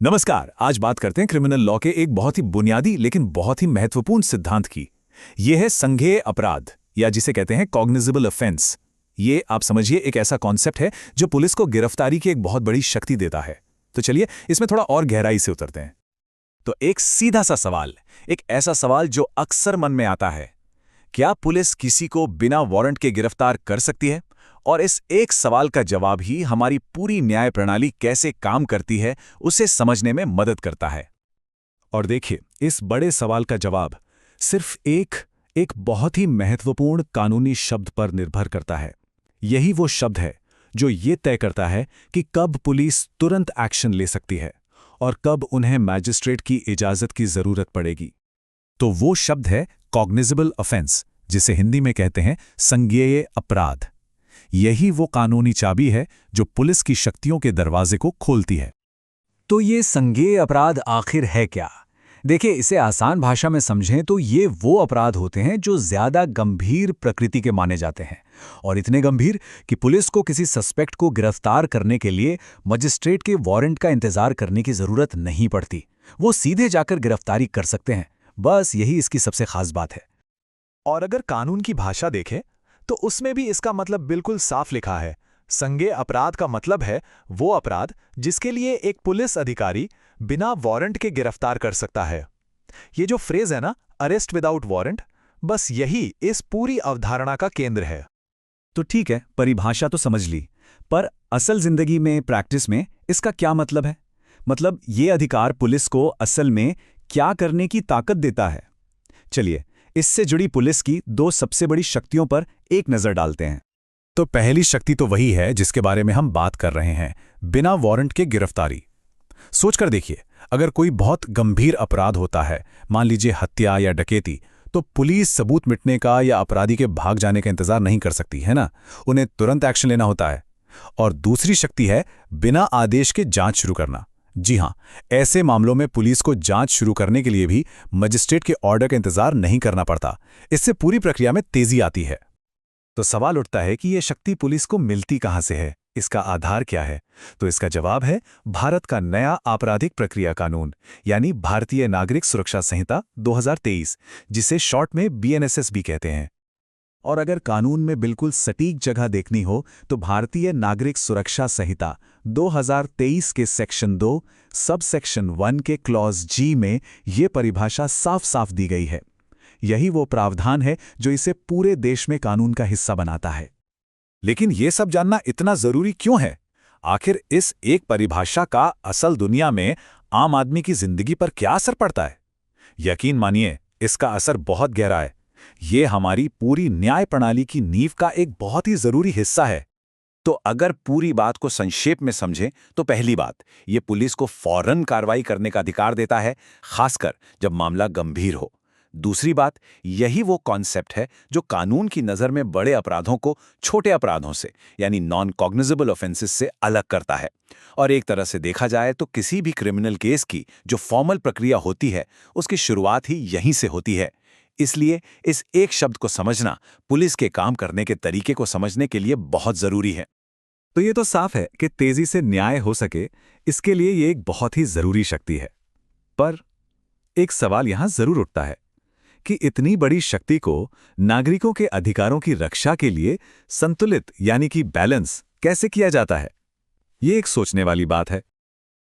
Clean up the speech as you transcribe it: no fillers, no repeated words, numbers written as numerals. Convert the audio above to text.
नमस्कार। आज बात करते हैं क्रिमिनल लॉ के एक बहुत ही बुनियादी लेकिन बहुत ही महत्वपूर्ण सिद्धांत की। यह है संज्ञेय अपराध, या जिसे कहते हैं कॉग्निजेबल ऑफेंस। ये आप समझिए एक ऐसा कॉन्सेप्ट है जो पुलिस को गिरफ्तारी की एक बहुत बड़ी शक्ति देता है। तो चलिए इसमें थोड़ा और गहराई से उतरते हैं। तो एक सीधा सा सवाल, एक ऐसा सवाल जो अक्सर मन में आता है, क्या पुलिस किसी को बिना वारंट के गिरफ्तार कर सकती है? और इस एक सवाल का जवाब ही हमारी पूरी न्याय प्रणाली कैसे काम करती है उसे समझने में मदद करता है। और देखिए, इस बड़े सवाल का जवाब सिर्फ एक बहुत ही महत्वपूर्ण कानूनी शब्द पर निर्भर करता है। यही वो शब्द है जो ये तय करता है कि कब पुलिस तुरंत एक्शन ले सकती है और कब उन्हें मैजिस्ट्रेट की इजाजत की जरूरत पड़ेगी। तो वो शब्द है कॉग्निजेबल ऑफेंस, जिसे हिंदी में कहते हैं संज्ञेय अपराध। यही वो कानूनी चाबी है जो पुलिस की शक्तियों के दरवाजे को खोलती है। तो ये संज्ञेय अपराध आखिर है क्या? देखिए, इसे आसान भाषा में समझें तो ये वो अपराध होते हैं जो ज्यादा गंभीर प्रकृति के माने जाते हैं, और इतने गंभीर कि पुलिस को किसी सस्पेक्ट को गिरफ्तार करने के लिए मजिस्ट्रेट के वारंट का इंतजार करने की जरूरत नहीं पड़ती। वो सीधे जाकर गिरफ्तारी कर सकते हैं। बस यही इसकी सबसे खास बात है। और अगर कानून की भाषा देखें तो उसमें भी इसका मतलब बिल्कुल साफ लिखा है। संज्ञेय अपराध का मतलब है वो अपराध जिसके लिए एक पुलिस अधिकारी बिना वारंट के गिरफ्तार कर सकता है। ये जो फ्रेज है ना, अरेस्ट विदाउट वारंट, बस यही इस पूरी अवधारणा का केंद्र है। तो ठीक है, परिभाषा तो समझ ली, पर असल जिंदगी में, प्रैक्टिस में इसका क्या मतलब है? मतलब ये अधिकार पुलिस को असल में क्या करने की ताकत देता है? चलिए, इससे जुड़ी पुलिस की दो सबसे बड़ी शक्तियों पर एक नजर डालते हैं। तो पहली शक्ति तो वही है जिसके बारे में हम बात कर रहे हैं, बिना वारंट के गिरफ्तारी। सोचकर देखिए, अगर कोई बहुत गंभीर अपराध होता है, मान लीजिए हत्या या डकैती, तो पुलिस सबूत मिटने का या अपराधी के भाग जाने का इंतजार नहीं कर सकती है ना, उन्हें तुरंत एक्शन लेना होता है। और दूसरी शक्ति है बिना आदेश के जांच शुरू करना। जी हां, ऐसे मामलों में पुलिस को जांच शुरू करने के लिए भी मजिस्ट्रेट के ऑर्डर का इंतजार नहीं करना पड़ता। इससे पूरी प्रक्रिया में तेजी आती है। तो सवाल उठता है कि यह शक्ति पुलिस को मिलती कहां से है, इसका आधार क्या है? तो इसका जवाब है भारत का नया आपराधिक प्रक्रिया कानून, यानी भारतीय नागरिक सुरक्षा संहिता 2023, जिसे शॉर्ट में बीएनएसएस भी कहते हैं। और अगर कानून में बिल्कुल सटीक जगह देखनी हो तो भारतीय नागरिक सुरक्षा संहिता 2023 के सेक्शन 2 सब सेक्शन 1 के क्लॉज जी में ये परिभाषा साफ साफ दी गई है। यही वो प्रावधान है जो इसे पूरे देश में कानून का हिस्सा बनाता है। लेकिन ये सब जानना इतना जरूरी क्यों है? आखिर इस एक परिभाषा का असल दुनिया में आम आदमी की जिंदगी पर क्या असर पड़ता है? यकीन मानिए, इसका असर बहुत गहरा है। ये हमारी पूरी न्याय प्रणाली की नींव का एक बहुत ही जरूरी हिस्सा है। तो अगर पूरी बात को संक्षेप में समझें तो पहली बात, ये पुलिस को फौरन कार्रवाई करने का अधिकार देता है, खासकर जब मामला गंभीर हो। दूसरी बात, यही वो कॉन्सेप्ट है जो कानून की नज़र में बड़े अपराधों को छोटे अपराधों से, यानी नॉन कॉग्निजेबल ऑफेंसेस से अलग करता है। और एक तरह से देखा जाए तो किसी भी क्रिमिनल केस की जो फॉर्मल प्रक्रिया होती है, उसकी शुरुआत ही यहीं से होती है। इसलिए इस एक शब्द को समझना पुलिस के काम करने के तरीके को समझने के लिए बहुत जरूरी है। तो ये तो साफ है कि तेजी से न्याय हो सके, इसके लिए ये एक बहुत ही जरूरी शक्ति है। पर एक सवाल यहां जरूर उठता है कि इतनी बड़ी शक्ति को नागरिकों के अधिकारों की रक्षा के लिए संतुलित, यानी कि बैलेंस कैसे किया जाता है? ये एक सोचने वाली बात है।